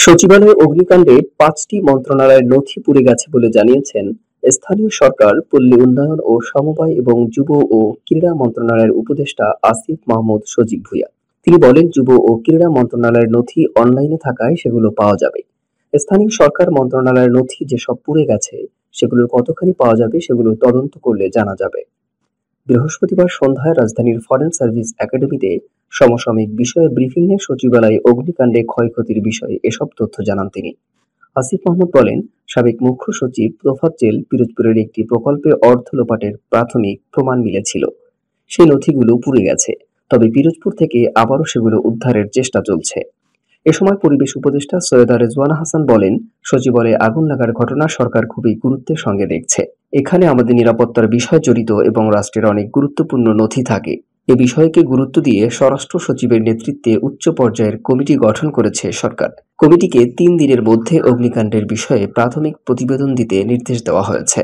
সচিবালয়ে অগ্নিকাণ্ডে ৫টি মন্ত্রণালয়ের নথি পুড়ে গেছে বলে জানিয়েছেন স্থানীয় সরকার, পল্লী উন্নয়ন ও সমবায় এবং যুব ও ক্রীড়া মন্ত্রণালয়ের উপদেষ্টা আসিফ মাহমুদ সজীব ভূঁইয়া। তিনি বলেন, যুব ও ক্রীড়া মন্ত্রণালয়ের নথি অনলাইনে থাকায় সেগুলো পাওয়া যাবে। স্থানীয় সরকার মন্ত্রণালয়ের নথি যেসব পুড়ে গেছে সেগুলোর কতখানি পাওয়া যাবে সেগুলো তদন্ত করলে জানা যাবে। বৃহস্পতিবার সন্ধ্যায় রাজধানীর ফরেন সার্ভিস একাডেমিতে সমসাময়িক বিষয়ে ব্রিফিংয়ে সচিবালয়ে অগ্নিকাণ্ডে ক্ষয়ক্ষতির বিষয়ে এসব তথ্য জানান তিনি। আসিফ মাহমুদ বলেন, সাবেক মুখ্য সচিব তোফাজ্জেল পিরোজপুরের একটি প্রকল্পে অর্থ লোপাটের প্রাথমিক প্রমাণ মিলেছিল। সেই নথিগুলো পুড়ে গেছে, তবে পিরোজপুর থেকে আবারও সেগুলো উদ্ধারের চেষ্টা চলছে। এ সময় পরিবেশ উপদেষ্টা সৈয়দা রেজওয়ানা হাসান বলেন, সচিবালয়ে আগুন লাগার ঘটনা সরকার খুবই গুরুত্বের সঙ্গে দেখছে। এখানে আমাদের নিরাপত্তার বিষয় জড়িত এবং রাষ্ট্রের অনেক গুরুত্বপূর্ণ নথি থাকে। এ বিষয়কে গুরুত্ব দিয়ে স্বরাষ্ট্র সচিবের নেতৃত্বে উচ্চ পর্যায়ের কমিটি গঠন করেছে সরকার। কমিটিকে ৩ দিনের মধ্যে অগ্নিকাণ্ডের বিষয়ে প্রাথমিক প্রতিবেদন দিতে নির্দেশ দেওয়া হয়েছে।